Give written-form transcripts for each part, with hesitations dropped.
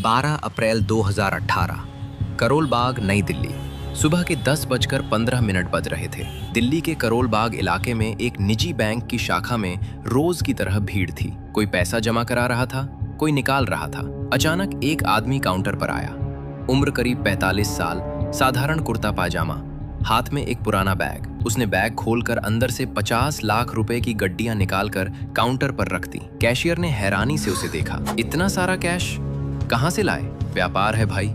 12 अप्रैल 2018, करोल बाग, नई दिल्ली। सुबह के 10:15 बज रहे थे। दिल्ली के करोल बाग इलाके में एक निजी बैंक की शाखा में रोज की तरह भीड़ थी। कोई पैसा जमा करा रहा था, कोई निकाल रहा था। अचानक एक आदमी काउंटर पर आया। उम्र करीब 45 साल, साधारण कुर्ता पाजामा, हाथ में एक पुराना बैग। उसने बैग खोलकर अंदर से 50 लाख रुपए की गड्डियां निकालकर काउंटर पर रख दी। कैशियर ने हैरानी से उसे देखा। इतना सारा कैश कहां से लाए? व्यापार है भाई,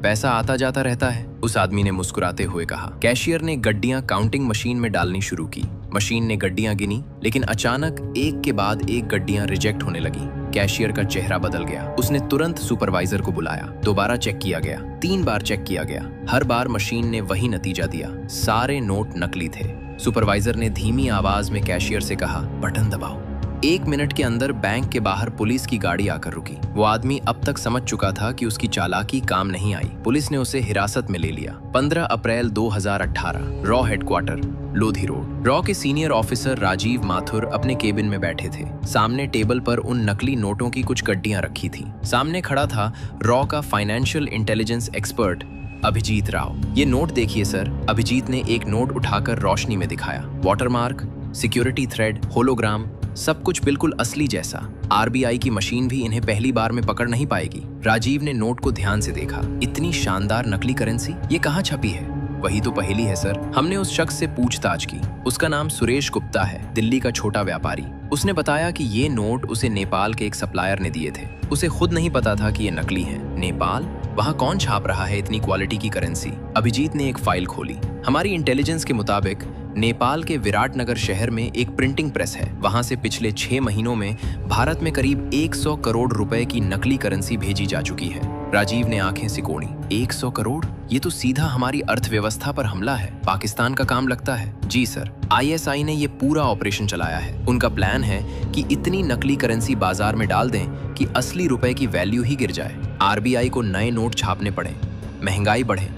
पैसा आता जाता रहता है, उस आदमी ने मुस्कुराते हुए कहा। कैशियर ने गड्डियां काउंटिंग मशीन में डालनी शुरू की। मशीन ने गड्डियां गिनी, लेकिन अचानक एक के बाद एक गड्डियां रिजेक्ट होने लगी। कैशियर का चेहरा बदल गया। उसने तुरंत सुपरवाइजर को बुलाया। दोबारा चेक किया गया, 3 बार चेक किया गया। हर बार मशीन ने वही नतीजा दिया, सारे नोट नकली थे। सुपरवाइजर ने धीमी आवाज में कैशियर से कहा, बटन दबाओ। 1 मिनट के अंदर बैंक के बाहर पुलिस की गाड़ी आकर रुकी। वो आदमी अब तक समझ चुका था कि उसकी चालाकी काम नहीं आई। पुलिस ने उसे हिरासत में ले लिया। 15 अप्रैल 2018, raw headquarter, Lodhi road. Raw के सीनियर ऑफिसर राजीव माथुर अपने केबिन में बैठे थे। सामने टेबल पर उन नकली नोटों की कुछ गड्डियां रखी थी। सामने खड़ा था रॉ का financial intelligence expert Abhijit Rao. ये नोट देखिए सर। अभिजीत ने एक नोट उठाकर रोशनी में दिखाया। वाटरमार्क, सिक्योरिटी थ्रेड, होलोग्राम, सब कुछ बिल्कुल असली जैसा। आरबीआई की मशीन भी इन्हें पहली बार में पकड़ नहीं पाएगी। राजीव ने नोट को ध्यान से देखा। इतनी शानदार नकली करेंसी, ये कहाँ छपी है? वही तो पहेली है सर। हमने उस शख्स से पूछताछ की। उसका नाम सुरेश गुप्ता है, दिल्ली का छोटा व्यापारी। उसने बताया कि ये नोट उसे नेपाल के एक सप्लायर ने दिए थे। उसे खुद नहीं पता था कि ये नकली हैं। नेपाल? वहाँ कौन छाप रहा है इतनी क्वालिटी की करेंसी? अभिजीत ने एक फाइल खोली। हमारी इंटेलिजेंस के मुताबिक नेपाल के विराटनगर शहर में एक प्रिंटिंग प्रेस है। वहां से पिछले 6 महीनों में भारत में करीब 100 करोड़ रुपए की नकली करेंसी भेजी जा चुकी है। राजीव ने आंखें सिकोड़ी। 100 करोड़? ये तो सीधा हमारी अर्थव्यवस्था पर हमला है। पाकिस्तान का काम लगता है। जी सर, आईएसआई ने ये पूरा ऑपरेशन चलाया है। उनका प्लान है कि इतनी नकली करेंसी बाजार में डाल दें कि असली रुपए की वैल्यू ही गिर जाए। आरबीआई को नए नोट छापने पड़े, महंगाई बढ़े,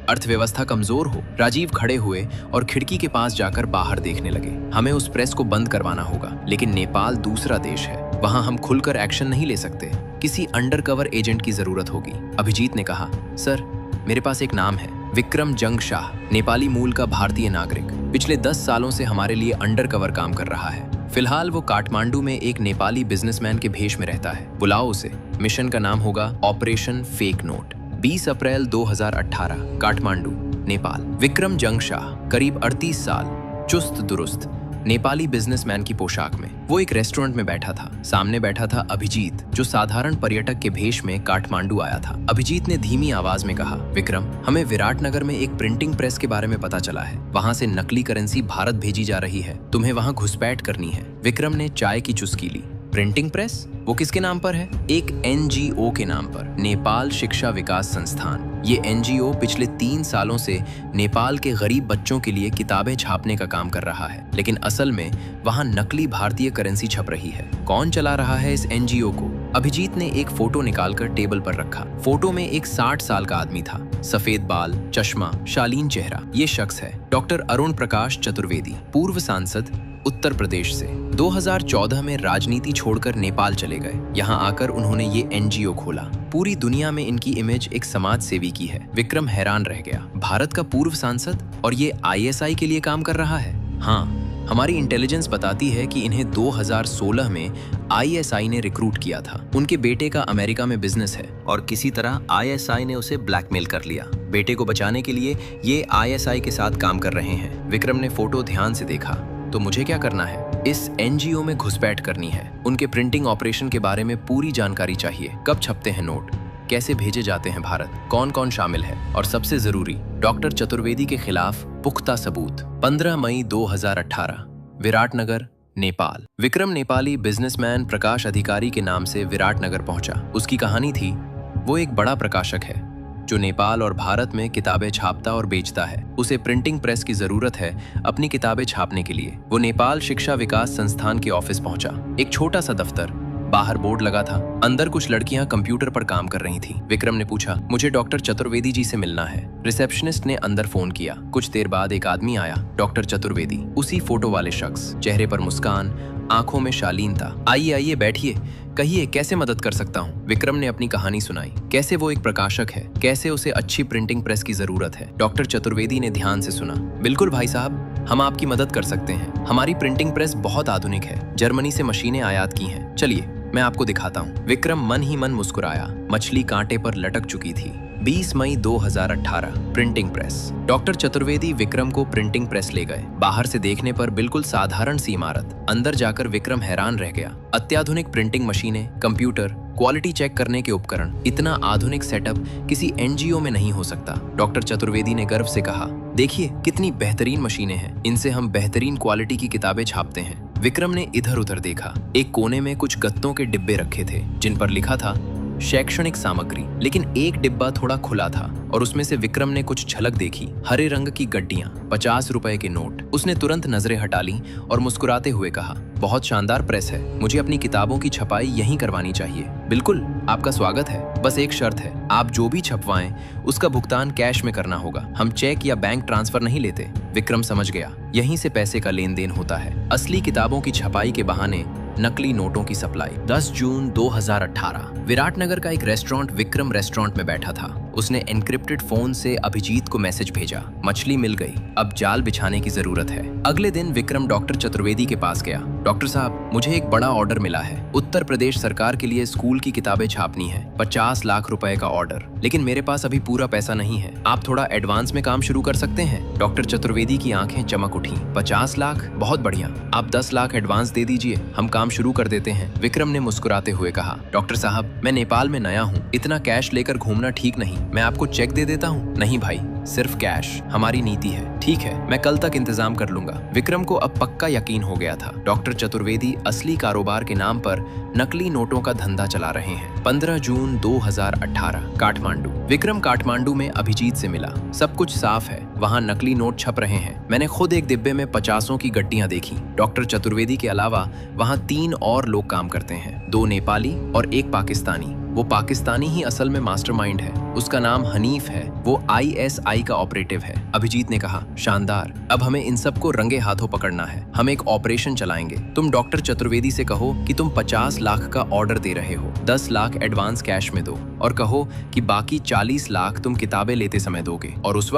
अर्थव्यवस्था कमजोर हो। राजीव खड़े हुए और खिड़की के पास जाकर बाहर देखने लगे। हमें उस प्रेस को बंद करवाना होगा, लेकिन नेपाल दूसरा देश है। वहां हम खुलकर एक्शन नहीं ले सकते। किसी अंडरकवर एजेंट की जरूरत होगी। अभिजीत ने कहा, सर मेरे पास एक नाम है, विक्रम जंग शाह, नेपाली मूल का भारतीय नागरिक। पिछले 10 सालों से हमारे लिए अंडरकवर काम कर रहा है। फिलहाल वो काठमांडू में एक नेपाली बिजनेसमैन के भेष में रहता है। बुलाओ उसे। मिशन का नाम होगा ऑपरेशन फेक नोट। 20 अप्रैल 2018, काठमांडू, नेपाल। विक्रम जंग शाह, करीब 38 साल, चुस्त दुरुस्त, नेपाली बिजनेसमैन की पोशाक में। वो एक रेस्टोरेंट में बैठा था। सामने बैठा था अभिजीत, जो साधारण पर्यटक के भेष में काठमांडू आया था। अभिजीत ने धीमी आवाज में कहा, विक्रम, हमें विराटनगर में एक प्रिंटिंग प्रेस के बारे में पता चला है। वहां से नकली करेंसी भारत भेजी जा रही है। तुम्हें वहां घुसपैठ करनी है। विक्रम ने चाय की चुस्की ली। Printing press? वो किसके नाम पर है? एक एनजीओ के नाम पर, नेपाल शिक्षा विकास संस्थान। ये एनजीओ पिछले 3 सालों से नेपाल के गरीब बच्चों के लिए किताबें छापने का काम कर रहा है, लेकिन असल में वहाँ नकली भारतीय करेंसी छप रही है। कौन चला रहा है इस एनजीओ को? अभिजीत ने एक फोटो निकालकर टेबल पर रखा। फोटो में एक 60 साल का आदमी था, सफेद बाल, चश्मा, शालीन चेहरा। ये शख्स है डॉक्टर अरुण प्रकाश चतुर्वेदी, पूर्व सांसद, उत्तर प्रदेश से। 2014 में राजनीति छोड़कर नेपाल चले गए। यहाँ आकर उन्होंने ये एनजीओ खोला। पूरी दुनिया में इनकी इमेज एक समाज सेवी की है। विक्रम हैरान रह गया। भारत का पूर्व सांसद और ये आईएसआई के लिए काम कर रहा है? हाँ, हमारी इंटेलिजेंस बताती है कि इन्हें 2016 में आईएसआई ने रिक्रूट किया था। उनके बेटे का अमेरिका में बिजनेस है और किसी तरह आईएसआई ने उसे ब्लैकमेल कर लिया। बेटे को बचाने के लिए ये आईएसआई के साथ काम कर रहे हैं। विक्रम ने फोटो ध्यान से देखा। तो मुझे क्या करना है? इस एनजीओ में घुसपैठ करनी है। उनके प्रिंटिंग ऑपरेशन के बारे में पूरी जानकारी चाहिए। कब छपते हैं नोट, कैसे भेजे जाते हैं भारत, कौन कौन शामिल है, और सबसे जरूरी, डॉक्टर चतुर्वेदी के खिलाफ पुख्ता सबूत। 15 मई 2018, विराटनगर, नेपाल। विक्रम नेपाली बिजनेसमैन प्रकाश अधिकारी के नाम से विराटनगर पहुंचा। उसकी कहानी थी, वो एक बड़ा प्रकाशक है जो नेपाल और भारत में किताबें छापता और बेचता है। उसे प्रिंटिंग प्रेस की जरूरत है अपनी किताबें छापने के लिए। वो नेपाल शिक्षा विकास संस्थान के ऑफिस पहुंचा। एक छोटा सा दफ्तर, बाहर बोर्ड लगा था, अंदर कुछ लड़कियां कंप्यूटर पर काम कर रही थीं। विक्रम ने पूछा, मुझे डॉक्टर चतुर्वेदी जी से मिलना है। रिसेप्शनिस्ट ने अंदर फोन किया। कुछ देर बाद एक आदमी आया, डॉक्टर चतुर्वेदी, उसी फोटो वाले शख्स, चेहरे पर मुस्कान, आंखों में शालीनता। आइए आइए बैठिए, कहिए कैसे मदद कर सकता हूँ। विक्रम ने अपनी कहानी सुनाई, कैसे वो एक प्रकाशक है, कैसे उसे अच्छी प्रिंटिंग प्रेस की जरूरत है। डॉक्टर चतुर्वेदी ने ध्यान से सुना। बिल्कुल भाई साहब, हम आपकी मदद कर सकते हैं। हमारी प्रिंटिंग प्रेस बहुत आधुनिक है, जर्मनी से मशीनें आयात की हैं। चलिए मैं आपको दिखाता हूँ। विक्रम मन ही मन मुस्कुराया। मछली कांटे पर लटक चुकी थी। 20 मई 2018, printing press. Doctor Chaturvedi Vikram को प्रिंटिंग प्रेस ले गए। बाहर से देखने पर बिल्कुल साधारण सी इमारत, अंदर जाकर विक्रम हैरान रह गया। अत्याधुनिक प्रिंटिंग मशीनें, कंप्यूटर, क्वालिटी चेक करने के उपकरण, इतना आधुनिक सेटअप किसी एनजीओ में नहीं हो सकता। डॉक्टर चतुर्वेदी ने गर्व से कहा, देखिए कितनी बेहतरीन मशीनें हैं, इनसे हम बेहतरीन क्वालिटी की किताबें छापते हैं। विक्रम ने इधर उधर देखा। एक कोने में कुछ गत्तों के डिब्बे रखे थे जिन पर लिखा था शैक्षणिक सामग्री, लेकिन एक डिब्बा थोड़ा खुला था और उसमें से विक्रम ने कुछ झलक देखी। हरे रंग की गड्डियां, 50 रुपए के नोट। उसने तुरंत नजरें हटा ली और मुस्कुराते हुए कहा, बहुत शानदार प्रेस है, मुझे अपनी किताबों की छपाई यहीं करवानी चाहिए। बिल्कुल, आपका स्वागत है, बस एक शर्त है, आप जो भी छपवाएं उसका भुगतान कैश में करना होगा, हम चेक या बैंक ट्रांसफर नहीं लेते। विक्रम समझ गया, यहीं से पैसे का लेन देन होता है। असली किताबों की छपाई के बहाने नकली नोटों की सप्लाई। 10 जून 2018, विराटनगर का एक रेस्टोरेंट विक्रम रेस्टोरेंट में बैठा था। उसने एनक्रिप्टेड फोन से अभिजीत को मैसेज भेजा, मछली मिल गई, अब जाल बिछाने की जरूरत है। अगले दिन विक्रम डॉक्टर चतुर्वेदी के पास गया। डॉक्टर साहब, मुझे एक बड़ा ऑर्डर मिला है, उत्तर प्रदेश सरकार के लिए स्कूल की किताबें छापनी है, 50 लाख रुपए का ऑर्डर, लेकिन मेरे पास अभी पूरा पैसा नहीं है, आप थोड़ा एडवांस में काम शुरू कर सकते हैं। डॉक्टर चतुर्वेदी की आंखें चमक उठी। 50 लाख, बहुत बढ़िया, आप 10 लाख एडवांस दे दीजिए, हम काम शुरू कर देते हैं। विक्रम ने मुस्कुराते हुए कहा, डॉक्टर साहब, मैं नेपाल में नया हूँ, इतना कैश लेकर घूमना ठीक नहीं, मैं आपको चेक दे देता हूँ। नहीं भाई, सिर्फ कैश, हमारी नीति है। ठीक है, मैं कल तक इंतजाम कर लूंगा। विक्रम को अब पक्का यकीन हो गया था, डॉक्टर चतुर्वेदी असली कारोबार के नाम पर नकली नोटों का धंधा चला रहे हैं। 15 जून 2018, काठमांडू। विक्रम काठमांडू में अभिजीत से मिला। सब कुछ साफ है, वहाँ नकली नोट छप रहे हैं। मैंने खुद एक डिब्बे में 50 की गड्डियां देखी। डॉक्टर चतुर्वेदी के अलावा वहाँ 3 और लोग काम करते हैं, 2 नेपाली और 1 पाकिस्तानी। वो पाकिस्तानी ही असल में मास्टरमाइंड है, उसका नाम हनीफ है, वो ISI का ऑपरेटिव है। अभिजीत ने कहा, शानदार, अब हमें इन सबको रंगे हाथों पकड़ना है, हम एक ऑपरेशन चलाएंगे। तुम डॉक्टर चतुर्वेदी से कहो कि तुम 50 लाख का ऑर्डर दे रहे हो, 10 लाख एडवांस कैश में दो और कहो कि बाकी 40 लाख तुम किताबें लेते समय दोगे। और उस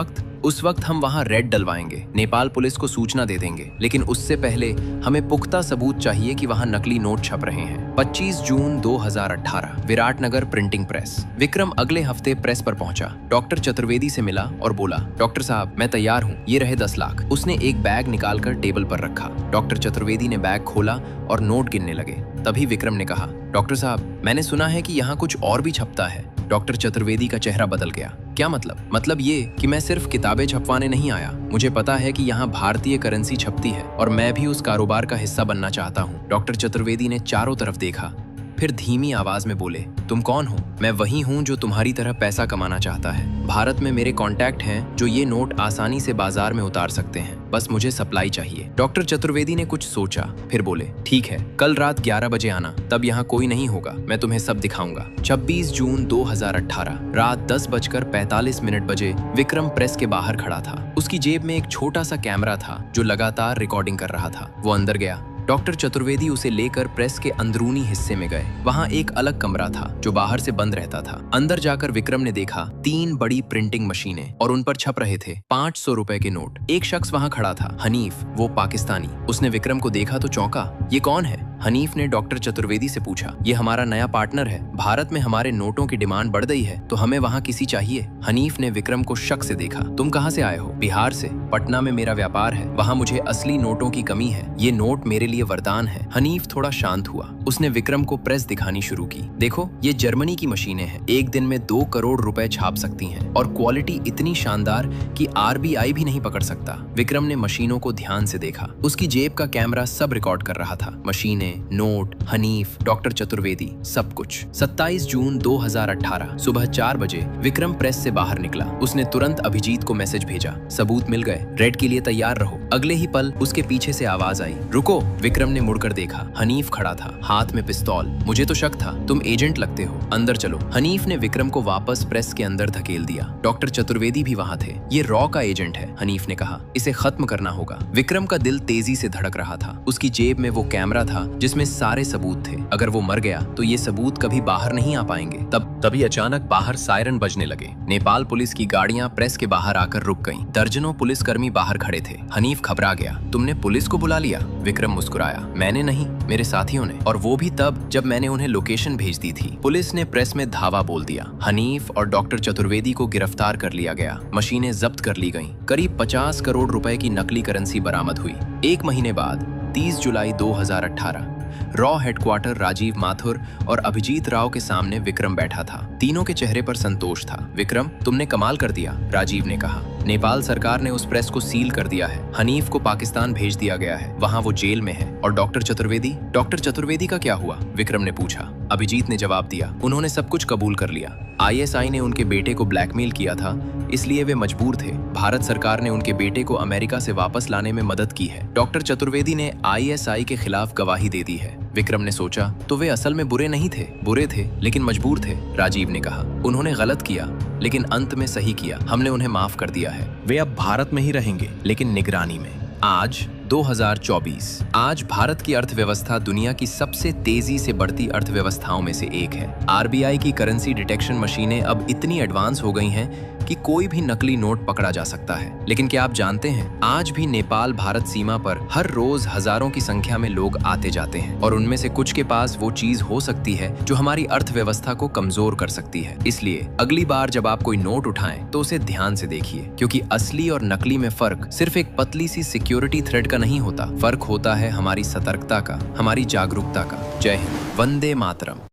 वक्त हम वहाँ रेड डलवाएंगे, नेपाल पुलिस को सूचना दे देंगे, लेकिन उससे पहले हमें पुख्ता सबूत चाहिए कि वहाँ नकली नोट छप रहे हैं। 25 जून 2018, विराटनगर प्रिंटिंग प्रेस। विक्रम अगले हफ्ते प्रेस पर पहुंचा, डॉक्टर चतुर्वेदी से मिला और बोला, डॉक्टर साहब, मैं तैयार हूँ, ये रहे 10 लाख। उसने एक बैग निकालकर टेबल पर रखा। डॉक्टर चतुर्वेदी ने बैग खोला और नोट गिनने लगे। तभी विक्रम ने कहा, डॉक्टर साहब, मैंने सुना है कि यहाँ कुछ और भी छपता है। डॉक्टर चतुर्वेदी का चेहरा बदल गया। क्या मतलब? मतलब ये कि मैं सिर्फ किताबें छपवाने नहीं आया, मुझे पता है कि यहाँ भारतीय करेंसी छपती है और मैं भी उस कारोबार का हिस्सा बनना चाहता हूँ। डॉक्टर चतुर्वेदी ने चारों तरफ देखा, फिर धीमी आवाज में बोले, तुम कौन हो? मैं वही हूँ जो तुम्हारी तरह पैसा कमाना चाहता है। भारत में मेरे कॉन्टैक्ट हैं जो ये नोट आसानी से बाजार में उतार सकते हैं, बस मुझे सप्लाई चाहिए। डॉक्टर चतुर्वेदी ने कुछ सोचा, फिर बोले, ठीक है, कल रात 11 बजे आना, तब यहाँ कोई नहीं होगा, मैं तुम्हें सब दिखाऊंगा। 26 जून 2018, रात 10:45 बजे विक्रम प्रेस के बाहर खड़ा था। उसकी जेब में एक छोटा सा कैमरा था जो लगातार रिकॉर्डिंग कर रहा था। वो अंदर गया। डॉक्टर चतुर्वेदी उसे लेकर प्रेस के अंदरूनी हिस्से में गए। वहाँ एक अलग कमरा था जो बाहर से बंद रहता था। अंदर जाकर विक्रम ने देखा 3 बड़ी प्रिंटिंग मशीनें और उन पर छप रहे थे 500 रुपए के नोट। एक शख्स वहाँ खड़ा था, हनीफ, वो पाकिस्तानी। उसने विक्रम को देखा तो चौंका, ये कौन है? हनीफ ने डॉक्टर चतुर्वेदी से पूछा, ये हमारा नया पार्टनर है, भारत में हमारे नोटों की डिमांड बढ़ गई है तो हमें वहाँ किसी चाहिए। हनीफ ने विक्रम को शक से देखा, तुम कहाँ से आए हो? बिहार से, पटना में मेरा व्यापार है, वहाँ मुझे असली नोटों की कमी है, ये नोट मेरे लिए वरदान है। हनीफ थोड़ा शांत हुआ। उसने विक्रम को प्रेस दिखानी शुरू की। देखो, ये जर्मनी की मशीनें हैं, एक दिन में 2 करोड़ रुपए छाप सकती हैं और क्वालिटी इतनी शानदार कि RBI भी नहीं पकड़ सकता। विक्रम ने मशीनों को ध्यान से देखा। उसकी जेब का कैमरा सब रिकॉर्ड कर रहा था, मशीनें, तस्वीरें, नोट, हनीफ, डॉक्टर चतुर्वेदी, सब कुछ। 27 जून 2018 सुबह 4 बजे विक्रम प्रेस से बाहर निकला। उसने तुरंत अभिजीत को मैसेज भेजा, सबूत मिल गए, रेड के लिए तैयार रहो। अगले ही पल उसके पीछे से आवाज आई, रुको। विक्रम ने मुड़कर देखा, हनीफ खड़ा था, हाथ में पिस्तौल। मुझे तो शक था, तुम एजेंट लगते हो, अंदर चलो। हनीफ ने विक्रम को वापस प्रेस के अंदर धकेल दिया। डॉक्टर चतुर्वेदी भी वहां थे। ये रॉ का एजेंट है, हनीफ ने कहा, इसे खत्म करना होगा। विक्रम का दिल तेजी से धड़क रहा था। उसकी जेब में वो कैमरा था जिसमें सारे सबूत थे। अगर वो मर गया तो ये सबूत कभी बाहर नहीं आ पाएंगे। तभी अचानक बाहर सायरन बजने लगे। नेपाल पुलिस की गाड़ियां प्रेस के बाहर आकर रुक गईं। दर्जनों पुलिसकर्मी बाहर खड़े थे। हनीफ घबरा गया, तुमने पुलिस को बुला लिया? विक्रम मुस्कुराया, मैंने नहीं, मेरे साथियों ने, और वो भी तब जब मैंने उन्हें लोकेशन भेज दी थी। पुलिस ने प्रेस में धावा बोल दिया। हनीफ और डॉक्टर चतुर्वेदी को गिरफ्तार कर लिया गया। मशीनें जब्त कर ली गईं। करीब 50 करोड़ रुपए की नकली करेंसी बरामद हुई। एक महीने बाद 30 जुलाई 2018 रॉ हेडक्वार्टर राजीव माथुर और अभिजीत राव के सामने विक्रम बैठा था। तीनों के चेहरे पर संतोष था। विक्रम, तुमने कमाल कर दिया, राजीव ने कहा। नेपाल सरकार ने उस प्रेस को सील कर दिया है। हनीफ को पाकिस्तान भेज दिया गया है, वहां वो जेल में है। और डॉक्टर चतुर्वेदी का क्या हुआ? विक्रम ने पूछा। अभिजीत ने जवाब दिया, उन्होंने सब कुछ कबूल कर लिया। ISI ने उनके बेटे को ब्लैकमेल किया था, इसलिए वे मजबूर थे। भारत सरकार ने उनके बेटे को अमेरिका से वापस लाने में मदद की है। डॉक्टर चतुर्वेदी ने ISI के खिलाफ गवाही दे दी है। विक्रम ने सोचा, तो वे असल में बुरे नहीं थे, बुरे थे लेकिन मजबूर थे। राजीव ने कहा, उन्होंने गलत किया लेकिन अंत में सही किया। हमने उन्हें माफ कर दिया है। वे अब भारत में ही रहेंगे, लेकिन निगरानी में। आज 2024। आज भारत की अर्थव्यवस्था दुनिया की सबसे तेजी से बढ़ती अर्थव्यवस्थाओं में से एक है। RBI की करेंसी डिटेक्शन मशीनें अब इतनी एडवांस हो गई हैं कि कोई भी नकली नोट पकड़ा जा सकता है। लेकिन क्या आप जानते हैं, आज भी नेपाल भारत सीमा पर हर रोज हजारों की संख्या में लोग आते जाते हैं, और उनमें से कुछ के पास वो चीज हो सकती है जो हमारी अर्थव्यवस्था को कमजोर कर सकती है। इसलिए अगली बार जब आप कोई नोट उठाएं तो उसे ध्यान से देखिए, क्योंकि असली और नकली में फर्क सिर्फ एक पतली सी सिक्योरिटी थ्रेड का नहीं होता। फर्क होता है हमारी सतर्कता का, हमारी जागरूकता का। जय हिंद, वंदे मातरम।